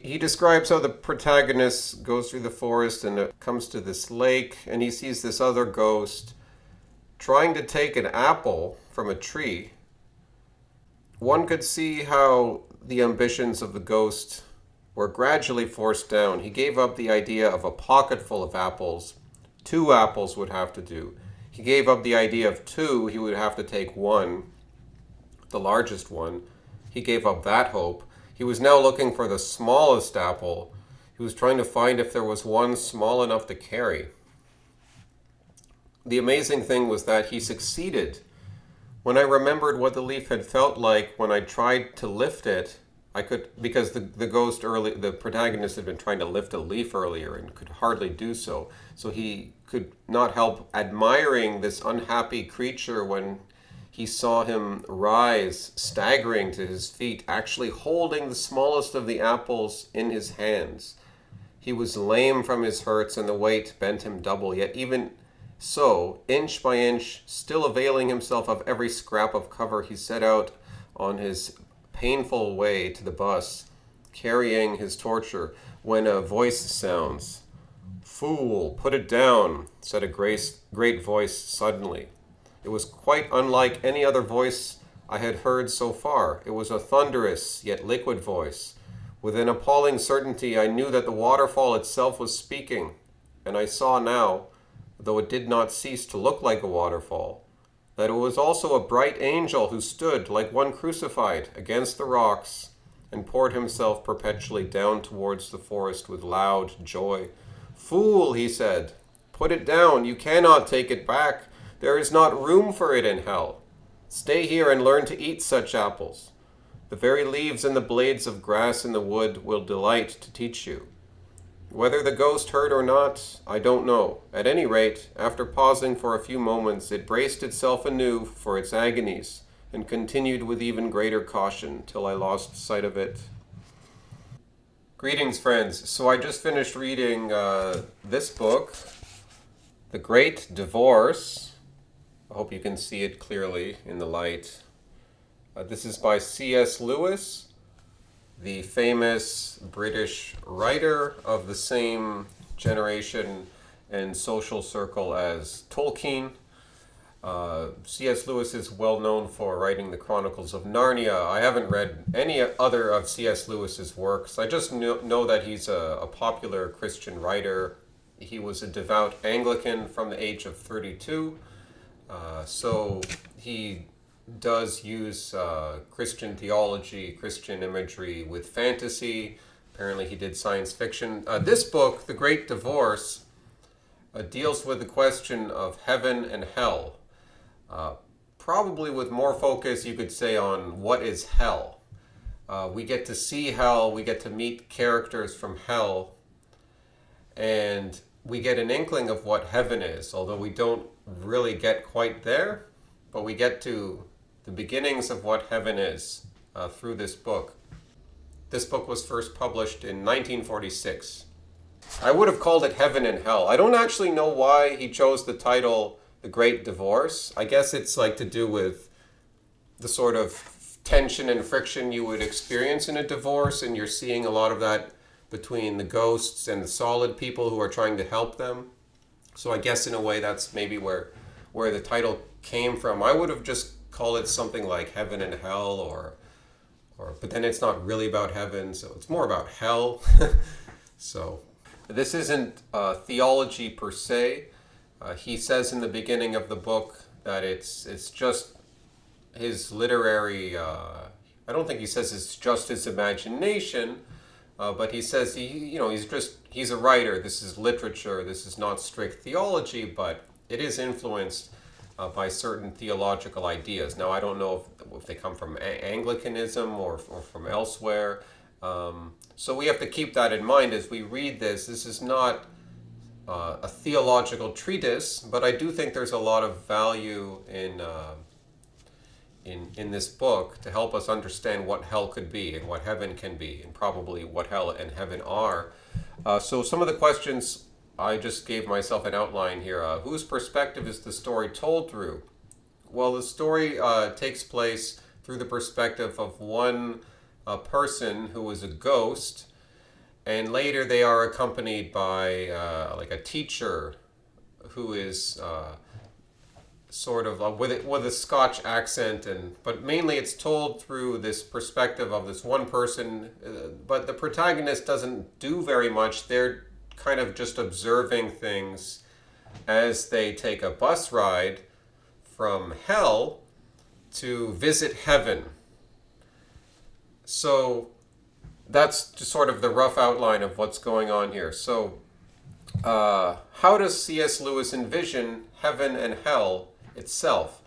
he describes how the protagonist goes through the forest and comes to this lake, and he sees this other ghost trying to take an apple from a tree. One could see how the ambitions of the ghost were gradually forced down. He gave up the idea of a pocketful of apples. 2 apples would have to do. He gave up the idea of 2. He would have to take one, the largest one. He gave up that hope. He was now looking for the smallest apple. He was trying to find if there was one small enough to carry. The amazing thing was that he succeeded. When I remembered what the leaf had felt like when I tried to lift it, I could, because the protagonist had been trying to lift a leaf earlier and could hardly do so. So he could not help admiring this unhappy creature when he saw him rise, staggering to his feet, actually holding the smallest of the apples in his hands. He was lame from his hurts, and the weight bent him double, yet even so, inch by inch, still availing himself of every scrap of cover, he set out on his painful way to the bus, carrying his torture, when a voice sounds. "Fool, put it down," said a great voice suddenly. It was quite unlike any other voice I had heard so far. It was a thunderous yet liquid voice. With an appalling certainty I knew that the waterfall itself was speaking, and I saw now, though it did not cease to look like a waterfall, that it was also a bright angel who stood, like one crucified, against the rocks, and poured himself perpetually down towards the forest with loud joy. "Fool," he said, "put it down. You cannot take it back. There is not room for it in hell. Stay here and learn to eat such apples. The very leaves and the blades of grass in the wood will delight to teach you." Whether the ghost heard or not, I don't know. At any rate, after pausing for a few moments, it braced itself anew for its agonies, and continued with even greater caution till I lost sight of it. Greetings, friends. So I just finished reading this book, The Great Divorce. I hope you can see it clearly in the light. This is by C.S. Lewis, the famous British writer of the same generation and social circle as Tolkien. C.S. Lewis is well known for writing the Chronicles of Narnia. I haven't read any other of C.S. Lewis's works. I just know that he's a popular Christian writer. He was a devout Anglican from the age of 32. So he does use Christian theology, Christian imagery with fantasy. Apparently he did science fiction. This book, The Great Divorce, deals with the question of heaven and hell. Probably with more focus, you could say, on what is hell. We get to see hell, we get to meet characters from hell, and we get an inkling of what heaven is, although we don't really get quite there, but we get to the beginnings of what heaven is through this book. This book was first published in 1946. I would have called it Heaven and Hell. I don't actually know why he chose the title The Great Divorce. I guess it's like to do with the sort of tension and friction you would experience in a divorce, and you're seeing a lot of that between the ghosts and the solid people who are trying to help them. So I guess in a way that's maybe where the title came from. I would have just called it something like Heaven and Hell, or but then it's not really about heaven, so it's more about hell. So this isn't theology per se. He says in the beginning of the book that it's just his literary. I don't think he says it's just his imagination, but he says he's a writer. This is literature. This is not strict theology, but it is influenced by certain theological ideas. Now, I don't know if they come from Anglicanism or from elsewhere. So we have to keep that in mind as we read this. This is not a theological treatise, but I do think there's a lot of value in this book to help us understand what hell could be and what heaven can be, and probably what hell and heaven are. So some of the questions, I just gave myself an outline here. Whose perspective is the story told through? Well, the story takes place through the perspective of one person who is a ghost, and later they are accompanied by like a teacher who is sort of with a Scotch accent, but mainly it's told through this perspective of this one person. But the protagonist doesn't do very much. They're kind of just observing things as they take a bus ride from hell to visit heaven. So that's just sort of the rough outline of what's going on here. So how does C.S. Lewis envision heaven and hell itself?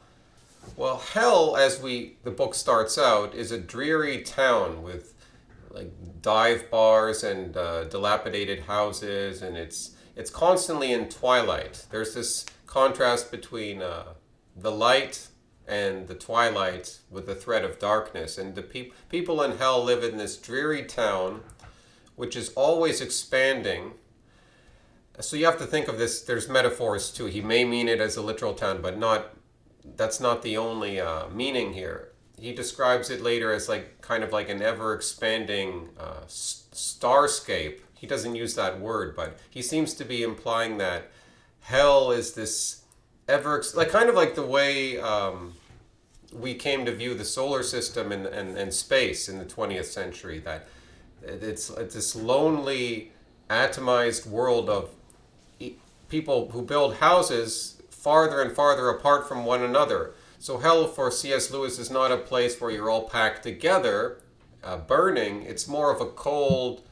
Well, hell, as the book starts out, is a dreary town with like dive bars and dilapidated houses, and it's constantly in twilight. There's this contrast between the light and the twilight with the threat of darkness, and the people in hell live in this dreary town, which is always expanding. So you have to think of this, there's metaphors too. He may mean it as a literal town, but that's not the only meaning here. He describes it later as like kind of like an ever-expanding starscape. He doesn't use that word, but he seems to be implying that hell is this like kind of like the way we came to view the solar system and space in the 20th century, that it's this lonely, atomized world of people who build houses farther and farther apart from one another. So hell for C.S. Lewis is not a place where you're all packed together, burning. It's more of a cold,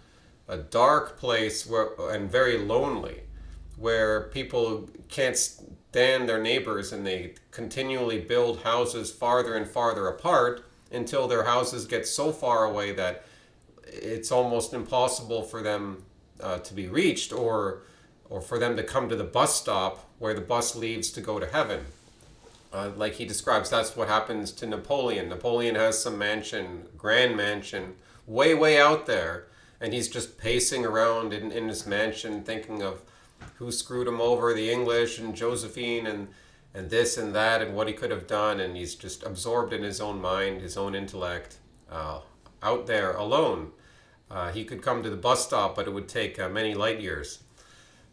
a dark place and very lonely, where people can't stand their neighbors and they continually build houses farther and farther apart until their houses get so far away that it's almost impossible for them to be reached, or for them to come to the bus stop where the bus leaves to go to heaven. Like he describes, that's what happens to Napoleon. Napoleon has some grand mansion, way out there, and he's just pacing around in his mansion thinking of who screwed him over, the English and Josephine and this and that and what he could have done, and he's just absorbed in his own mind, his own intellect, out there alone. He could come to the bus stop, but it would take many light years.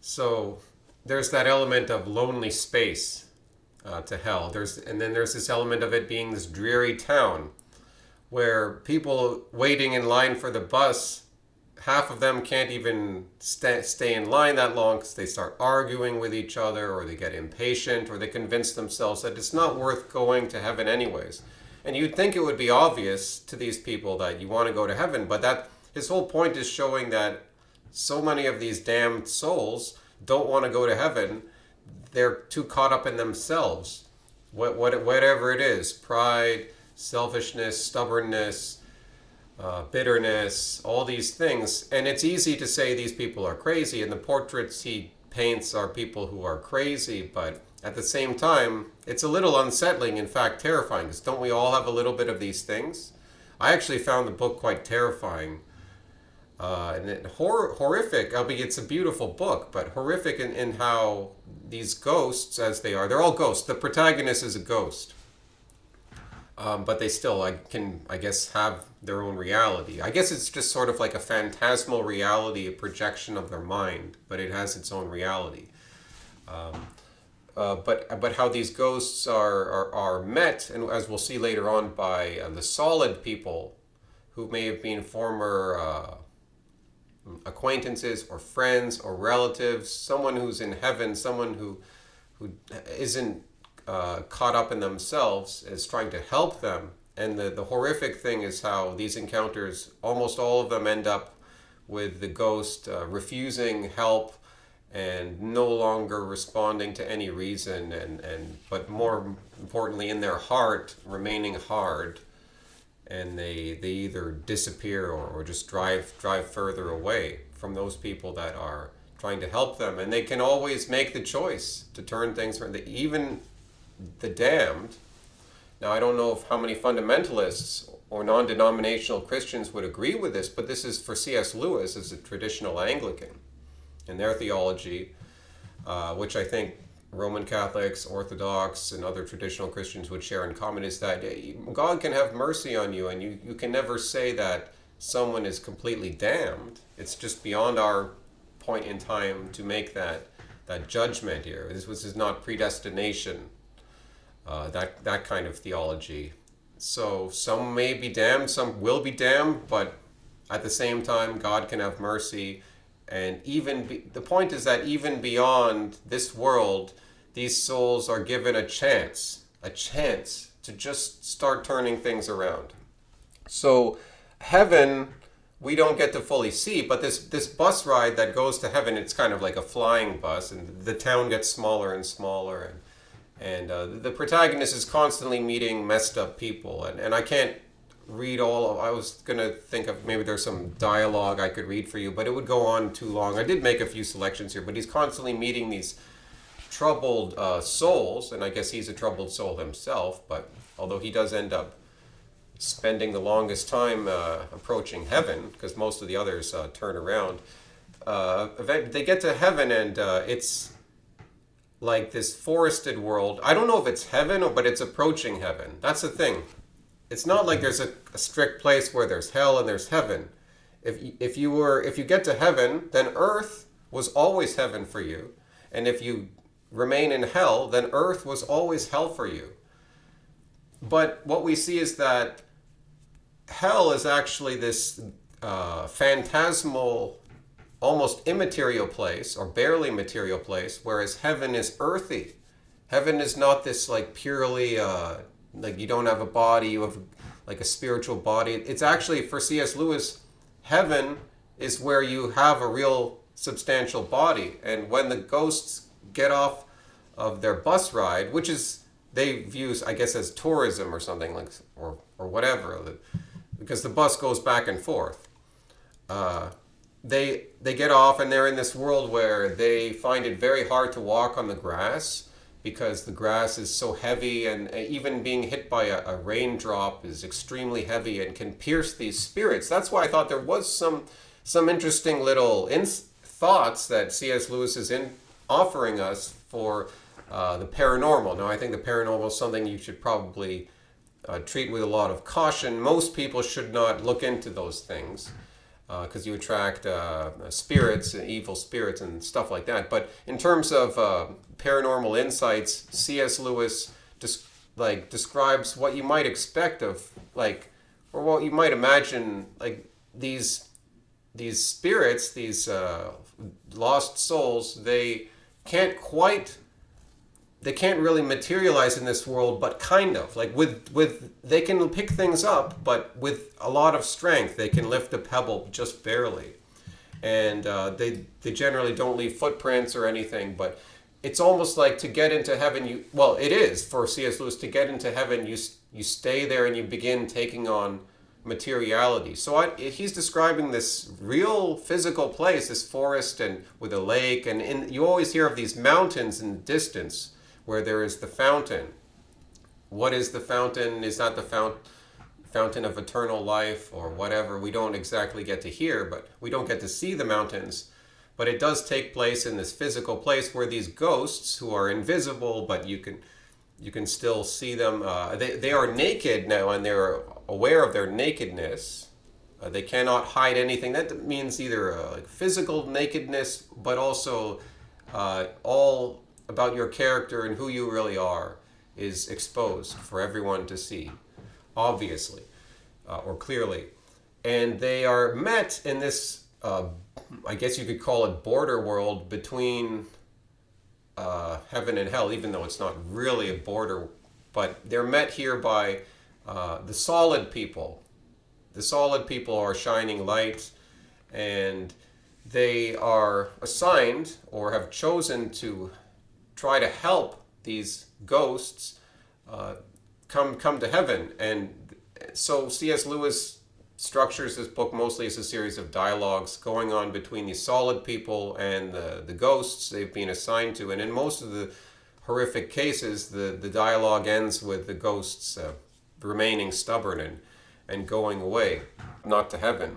So there's that element of lonely space to hell. And then there's this element of it being this dreary town where people waiting in line for the bus, half of them can't even stay in line that long because they start arguing with each other, or they get impatient, or they convince themselves that it's not worth going to heaven anyways. And you'd think it would be obvious to these people that you want to go to heaven, but his whole point is showing that so many of these damned souls don't want to go to heaven. They're too caught up in themselves, whatever it is, pride, selfishness, stubbornness, bitterness, all these things. And it's easy to say these people are crazy, and the portraits he paints are people who are crazy, but at the same time, it's a little unsettling, in fact terrifying, because don't we all have a little bit of these things? I actually found the book quite terrifying. And horrific, albeit it's a beautiful book, but horrific in how these ghosts, as they're all ghosts. The protagonist is a ghost. But they still, I guess, have their own reality. I guess it's just sort of like a phantasmal reality, a projection of their mind, but it has its own reality. But how these ghosts are met, and as we'll see later on, by the solid people who may have been former acquaintances or friends or relatives, someone who's in heaven, someone who isn't caught up in themselves, is trying to help them. And the horrific thing is how these encounters, almost all of them end up with the ghost refusing help and no longer responding to any reason, but more importantly in their heart remaining hard, and they either disappear or just drive further away from those people that are trying to help them. And they can always make the choice to turn things around. Even the damned. Now, I don't know how many fundamentalists or non-denominational Christians would agree with this, but this is for C.S. Lewis as a traditional Anglican. In their theology, which I think Roman Catholics, Orthodox, and other traditional Christians would share in common, is that God can have mercy on you, and you can never say that someone is completely damned. It's just beyond our point in time to make that judgment here. This is not predestination, that kind of theology. So some may be damned, some will be damned, but at the same time, God can have mercy. And the point is that even beyond this world, these souls are given a chance to just start turning things around. So heaven, we don't get to fully see, but this bus ride that goes to heaven, it's kind of like a flying bus, and the town gets smaller and smaller, and the protagonist is constantly meeting messed up people, and I can't read I was going to think of maybe there's some dialogue I could read for you, but it would go on too long. I did make a few selections here, but he's constantly meeting these troubled souls, and I guess he's a troubled soul himself, but although he does end up spending the longest time approaching heaven, because most of the others turn around. They get to heaven, and it's like this forested world. I don't know if it's heaven, but it's approaching heaven. That's the thing. It's not like there's a strict place where there's hell and there's heaven. If you get to heaven, then earth was always heaven for you, and if you remain in hell, then earth was always hell for you. But what we see is that hell is actually this phantasmal, almost immaterial place, or barely material place, whereas heaven is earthy. Heaven is not this like purely, like you don't have a body, you have like a spiritual body. It's actually, for C.S. Lewis, heaven is where you have a real substantial body. And when the ghosts get off of their bus ride, which is they view, I guess, as tourism or something, like, or whatever, because the bus goes back and forth. They get off, and they're in this world where they find it very hard to walk on the grass because the grass is so heavy, and even being hit by a raindrop is extremely heavy and can pierce these spirits. That's why I thought there was some interesting little thoughts that C.S. Lewis is offering us for the paranormal. Now, I think the paranormal is something you should probably treat with a lot of caution. Most people should not look into those things because you attract spirits, evil spirits, and stuff like that. But in terms of paranormal insights, C.S. Lewis describes what you might expect of, or what you might imagine, these spirits, these lost souls. They can't really materialize in this world, but kind of they can pick things up, but with a lot of strength they can lift a pebble just barely, and they generally don't leave footprints or anything. But it's almost like to get into heaven, it is for C.S. Lewis, to get into heaven, you stay there and you begin taking on materiality. So he's describing this real physical place, this forest, and with a lake, and you always hear of these mountains in the distance where there is the fountain. What is the fountain? Is that the fountain of eternal life or whatever? We don't exactly get to hear, but we don't get to see the mountains. But it does take place in this physical place where these ghosts, who are invisible, but you can still see them. They are naked now, and they're aware of their nakedness. They cannot hide anything. That means either physical nakedness, but also all about your character and who you really are is exposed for everyone to see, obviously, or clearly. And they are met in this, I guess you could call it, border world between heaven and hell, even though it's not really a border, but they're met here by the solid people. The solid people are shining light, and they are assigned or have chosen to try to help these ghosts come to heaven. And so C.S. Lewis structures this book mostly as a series of dialogues going on between these solid people and the ghosts they've been assigned to. And in most of the horrific cases, the dialogue ends with the ghosts remaining stubborn and going away, not to heaven.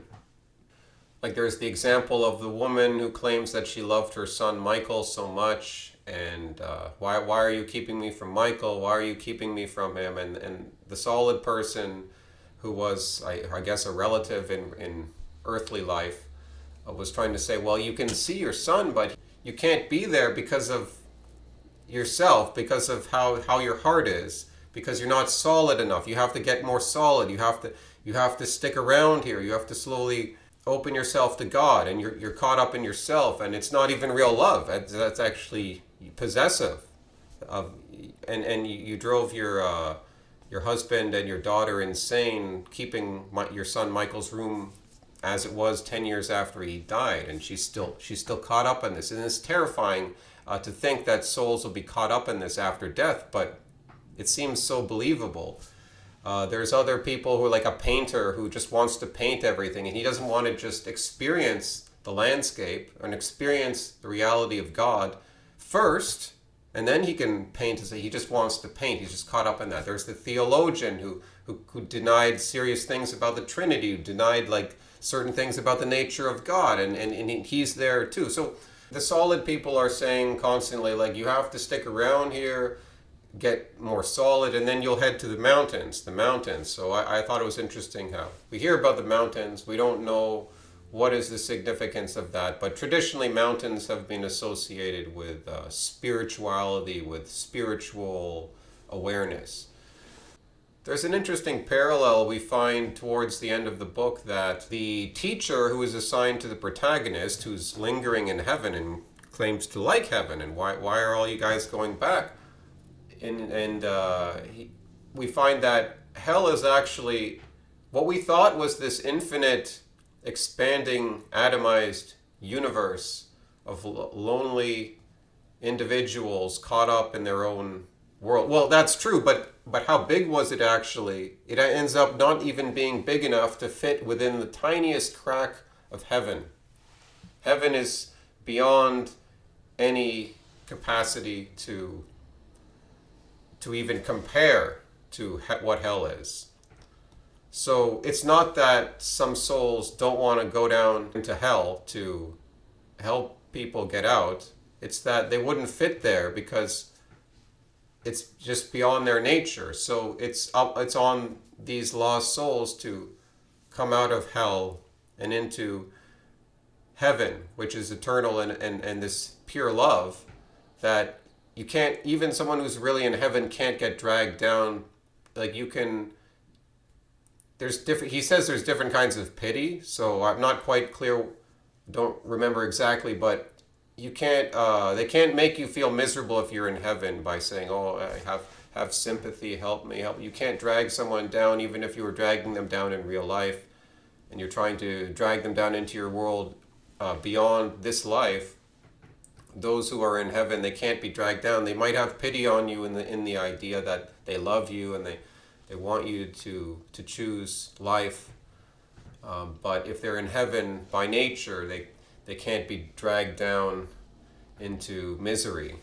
Like there's the example of the woman who claims that she loved her son Michael so much, and why are you keeping me from Michael? Why are you keeping me from him? And the solid person who was, I guess, a relative in earthly life, was trying to say, well, you can see your son, but you can't be there because of yourself, because of how your heart is, because you're not solid enough. You have to get more solid. You have to stick around here. You have to slowly open yourself to God, and you're caught up in yourself, and it's not even real love. That's actually possessive. Of and you drove your husband and your daughter insane, keeping your son Michael's room as it was 10 years after he died, and she's still caught up in this. And it's terrifying to think that souls will be caught up in this after death, but it seems so believable. There's other people who are like a painter who just wants to paint everything, and he doesn't want to just experience the landscape and experience the reality of God first, and then he can paint as he just wants to paint. He's just caught up in that. There's the theologian who denied serious things about the Trinity, who denied like certain things about the nature of God, and he's there too. So the solid people are saying constantly, like, you have to stick around here, get more solid, and then you'll head to the mountains. So I thought it was interesting how we hear about the mountains. We don't know what is the significance of that, but traditionally mountains have been associated with spirituality, with spiritual awareness. There's an interesting parallel we find towards the end of the book, that the teacher who is assigned to the protagonist, who's lingering in heaven and claims to like heaven, and why are all you guys going back? We find that hell is actually what we thought was this infinite, expanding, atomized universe of lonely individuals caught up in their own world. Well, that's true, but how big was it actually? It ends up not even being big enough to fit within the tiniest crack of heaven. Heaven is beyond any capacity to even compare to what hell is. So it's not that some souls don't want to go down into hell to help people get out. It's that they wouldn't fit there because it's just beyond their nature. So it's on these lost souls to come out of hell and into heaven, which is eternal and this pure love, that you can't, even someone who's really in heaven can't get dragged down. Like you can, he says there's different kinds of pity, so I'm not quite clear, don't remember exactly, but you can't, they can't make you feel miserable if you're in heaven by saying, oh, I have sympathy, help me. You can't drag someone down, even if you were dragging them down in real life, and you're trying to drag them down into your world beyond this life. Those who are in heaven, they can't be dragged down. They might have pity on you in the idea that they love you and they want you to choose life. But if they're in heaven by nature, they can't be dragged down into misery.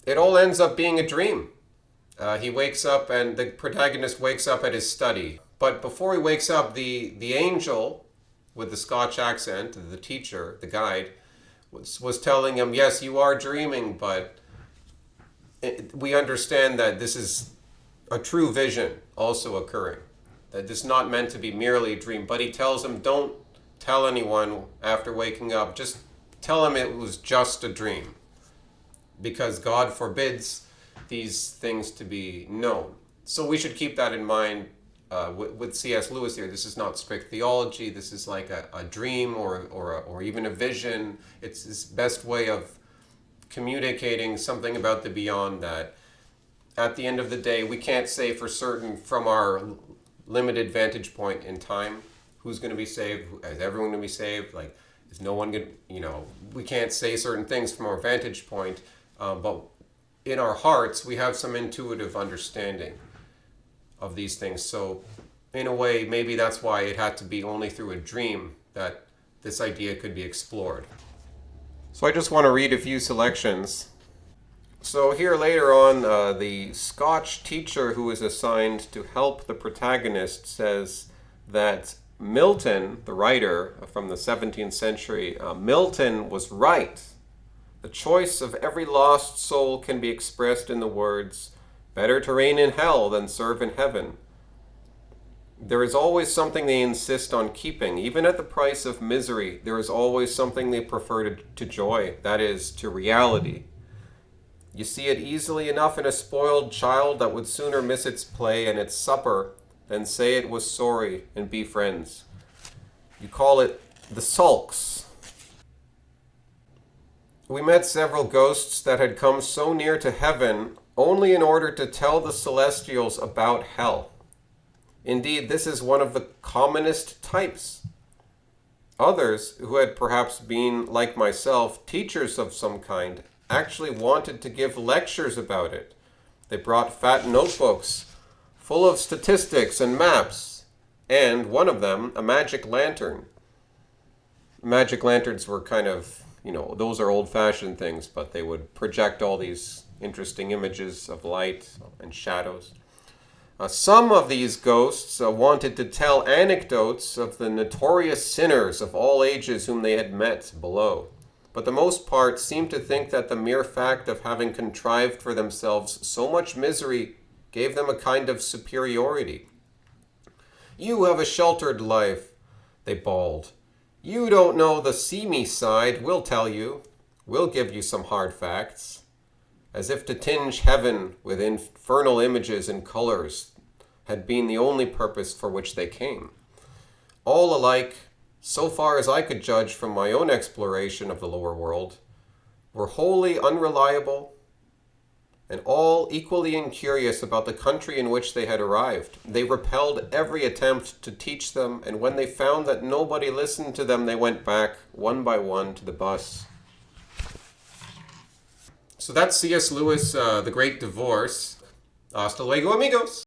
It all ends up being a dream. He wakes up, and the protagonist wakes up at his study. But before he wakes up, the angel with the Scotch accent, the teacher, the guide, was telling him, yes, you are dreaming, but we understand that this is a true vision also occurring, that this is not meant to be merely a dream. But he tells him, don't tell anyone after waking up, just tell him it was just a dream, because God forbids these things to be known. So we should keep that in mind with C.S. Lewis here. This is not strict theology. This is like a dream or even a vision. It's this best way of communicating something about the beyond, that at the end of the day, we can't say for certain from our limited vantage point in time who's going to be saved. Is everyone going to be saved? Like, is no one going to, we can't say certain things from our vantage point, but in our hearts, we have some intuitive understanding of these things. So in a way, maybe that's why it had to be only through a dream that this idea could be explored. So I just want to read a few selections. So here later on, the Scotch teacher who is assigned to help the protagonist says that Milton, the writer from the 17th century, Milton was right. The choice of every lost soul can be expressed in the words, better to reign in hell than serve in heaven. There is always something they insist on keeping, even at the price of misery. There is always something they prefer to joy, that is, to reality. You see it easily enough in a spoiled child that would sooner miss its play and its supper than say it was sorry and be friends. You call it the sulks. We met several ghosts that had come so near to heaven only in order to tell the celestials about hell. Indeed, this is one of the commonest types. Others, who had perhaps been, like myself, teachers of some kind, actually wanted to give lectures about it. They brought fat notebooks full of statistics and maps, and one of them, a magic lantern. Magic lanterns were kind of, those are old-fashioned things, but they would project all these interesting images of light and shadows. Some of these ghosts wanted to tell anecdotes of the notorious sinners of all ages whom they had met below, but the most part seemed to think that the mere fact of having contrived for themselves so much misery gave them a kind of superiority. "You have a sheltered life," they bawled. "You don't know the seamy side. We'll tell you. We'll give you some hard facts." As if to tinge heaven with infernal images and colors had been the only purpose for which they came. All alike, so far as I could judge from my own exploration of the lower world, were wholly unreliable and all equally incurious about the country in which they had arrived. They repelled every attempt to teach them, and when they found that nobody listened to them, they went back, one by one, to the bus. So that's C.S. Lewis, The Great Divorce. Hasta luego, amigos!